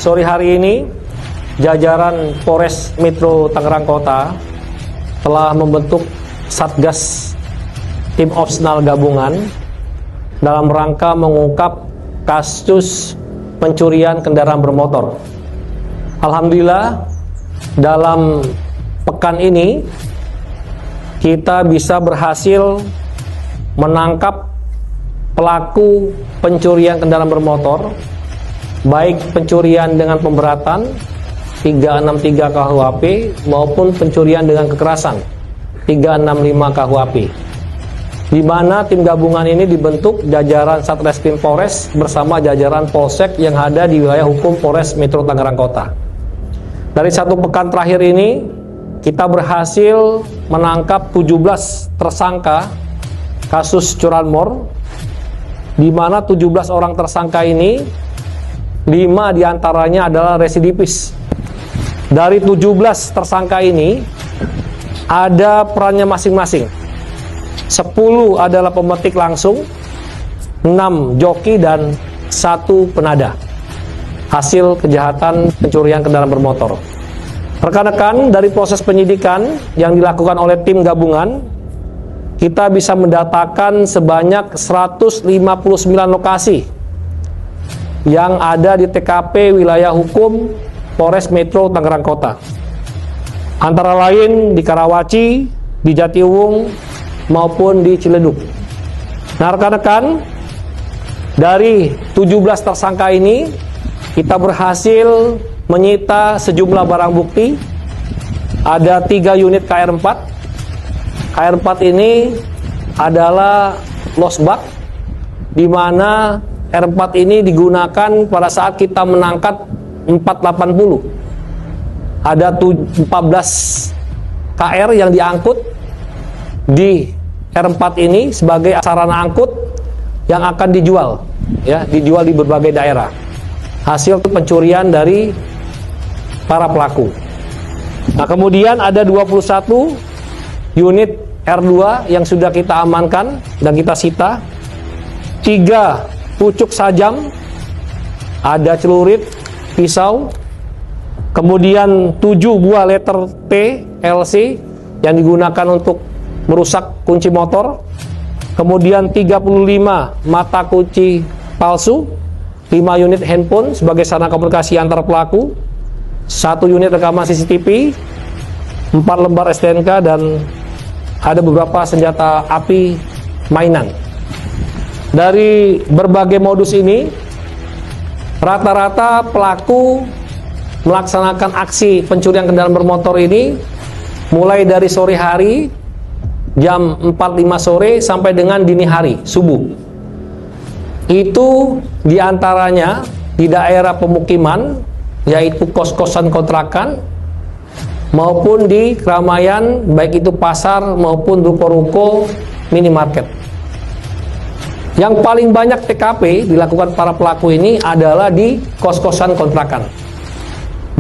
sore hari ini jajaran Polres Metro Tangerang Kota telah membentuk Satgas Tim Opsenal Gabungan dalam rangka mengungkap kasus pencurian kendaraan bermotor. Alhamdulillah, dalam pekan ini kita bisa berhasil menangkap pelaku pencurian kendaraan bermotor, baik pencurian dengan pemberatan 363 KUHP maupun pencurian dengan kekerasan 365 KUHP, di mana tim gabungan ini dibentuk jajaran Satreskrim Polres bersama jajaran Polsek yang ada di wilayah hukum Polres Metro Tangerang Kota. Dari satu pekan terakhir ini kita berhasil menangkap 17 tersangka kasus curanmor, di mana 17 orang tersangka ini 5 diantaranya adalah residivis. Dari 17 tersangka ini ada perannya masing-masing. 10 adalah pemetik langsung, 6 joki dan 1 penada hasil kejahatan pencurian kendaraan bermotor. Rekan-rekan, dari proses penyidikan yang dilakukan oleh tim gabungan, kita bisa mendatakan sebanyak 159 lokasi yang ada di TKP wilayah hukum Polres Metro Tangerang Kota, antara lain di Karawaci, di Jatiuwung, maupun di Ciledug. Nah rekan-rekan, dari 17 tersangka ini kita berhasil menyita sejumlah barang bukti. Ada 3 unit KR4. KR4 ini adalah losbak, di mana R4 ini digunakan pada saat kita menangkap 480. Ada 14 KR yang diangkut di R4 ini sebagai sarana angkut yang akan dijual, ya, dijual di berbagai daerah. Hasil pencurian dari para pelaku. Nah, kemudian ada 21 unit R2 yang sudah kita amankan dan kita sita. 3 pucuk sajam, ada celurit, pisau, kemudian 7 buah letter T LC yang digunakan untuk merusak kunci motor, kemudian 35 mata kunci palsu, 5 unit handphone sebagai sarana komunikasi antar pelaku, 1 unit rekaman CCTV, 4 lembar STNK, dan ada beberapa senjata api mainan. Dari berbagai modus ini, rata-rata pelaku melaksanakan aksi pencurian kendaraan bermotor ini mulai dari sore hari jam 4-5 sore sampai dengan dini hari, subuh. Itu diantaranya di daerah pemukiman, yaitu kos-kosan kontrakan, maupun di keramaian, baik itu pasar maupun ruko-ruko, minimarket. Yang paling banyak TKP dilakukan para pelaku ini adalah di kos-kosan kontrakan.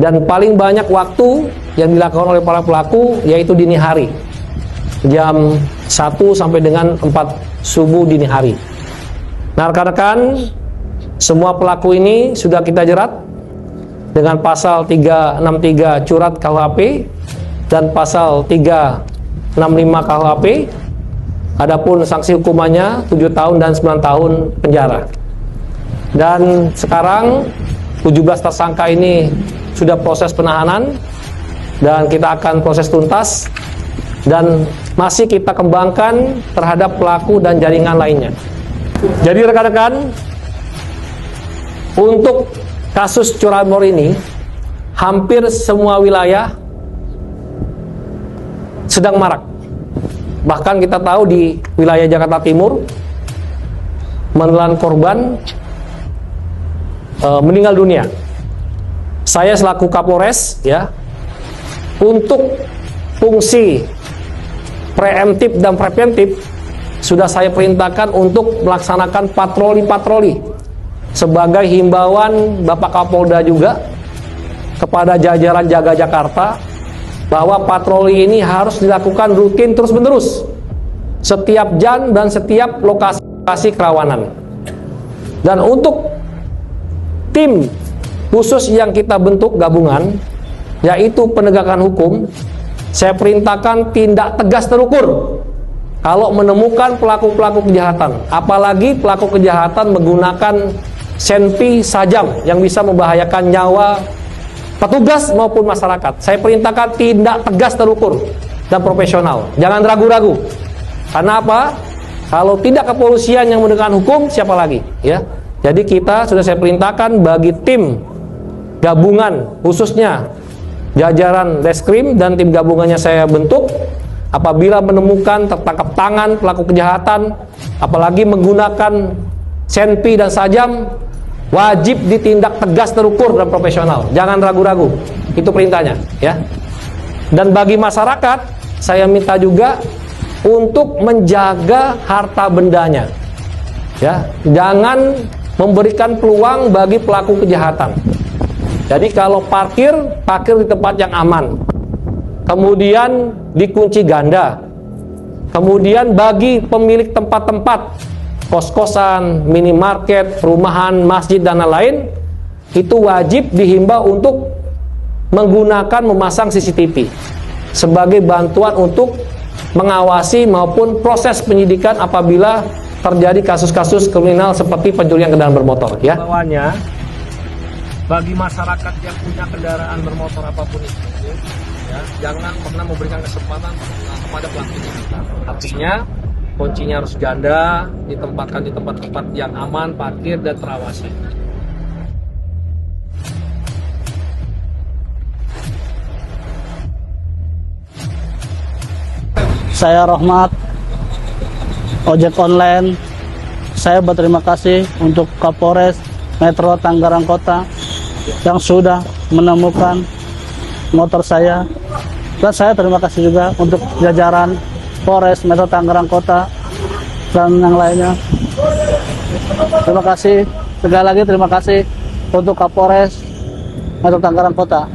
Dan paling banyak waktu yang dilakukan oleh para pelaku yaitu dini hari, jam 1 sampai dengan 4 subuh dini hari. Nah rekan-rekan, semua pelaku ini sudah kita jerat dengan pasal 363 Curat KUHP dan pasal 365 KUHP. Adapun sanksi hukumannya 7 tahun dan 9 tahun penjara. Dan sekarang 17 tersangka ini sudah proses penahanan dan kita akan proses tuntas, dan masih kita kembangkan terhadap pelaku dan jaringan lainnya. Jadi rekan-rekan, untuk kasus curanmor ini hampir semua wilayah sedang marak. Bahkan kita tahu di wilayah Jakarta Timur menelan korban meninggal dunia. Saya selaku Kapolres, ya, untuk fungsi preemptif dan preventif sudah saya perintahkan untuk melaksanakan patroli-patroli sebagai himbauan Bapak Kapolda juga kepada jajaran Jaga Jakarta, bahwa patroli ini harus dilakukan rutin terus-menerus setiap jam dan setiap lokasi kerawanan. Dan untuk tim khusus yang kita bentuk gabungan, yaitu penegakan hukum, saya perintahkan tindak tegas terukur kalau menemukan pelaku-pelaku kejahatan, apalagi pelaku kejahatan menggunakan senpi sajam yang bisa membahayakan nyawa petugas maupun masyarakat. Saya perintahkan tindak tegas terukur dan profesional. Jangan ragu-ragu. Karena apa? Kalau tidak kepolisian yang menegakkan hukum, siapa lagi? Ya. Jadi kita sudah saya perintahkan bagi tim gabungan, khususnya jajaran Reskrim dan tim gabungannya saya bentuk, apabila menemukan tertangkap tangan pelaku kejahatan, apalagi menggunakan senpi dan sajam, wajib ditindak tegas terukur dan profesional. Jangan ragu-ragu. Itu perintahnya, ya. Dan bagi masyarakat, saya minta juga untuk menjaga harta bendanya, ya. Jangan memberikan peluang bagi pelaku kejahatan. Jadi kalau parkir di tempat yang aman, kemudian dikunci ganda, kemudian bagi pemilik tempat-tempat kos-kosan, minimarket, perumahan, masjid dan lain-lain, itu wajib dihimbau untuk menggunakan memasang CCTV sebagai bantuan untuk mengawasi maupun proses penyidikan apabila terjadi kasus-kasus kriminal seperti pencurian kendaraan bermotor, ya. Bawahnya, bagi masyarakat yang punya kendaraan bermotor apapun itu, ya, jangan pernah memberikan kesempatan kepada pelaku kejahatan. Artinya kuncinya harus ganda, ditempatkan di tempat-tempat yang aman, parkir dan terawasi. Saya Rahmat, ojek online. Saya berterima kasih untuk Kapolres Metro Tangerang Kota yang sudah menemukan motor saya. Dan saya terima kasih juga untuk jajaran Polres Metro Tangerang Kota dan yang lainnya. Terima kasih. Sekali lagi terima kasih untuk Kapolres Metro Tangerang Kota.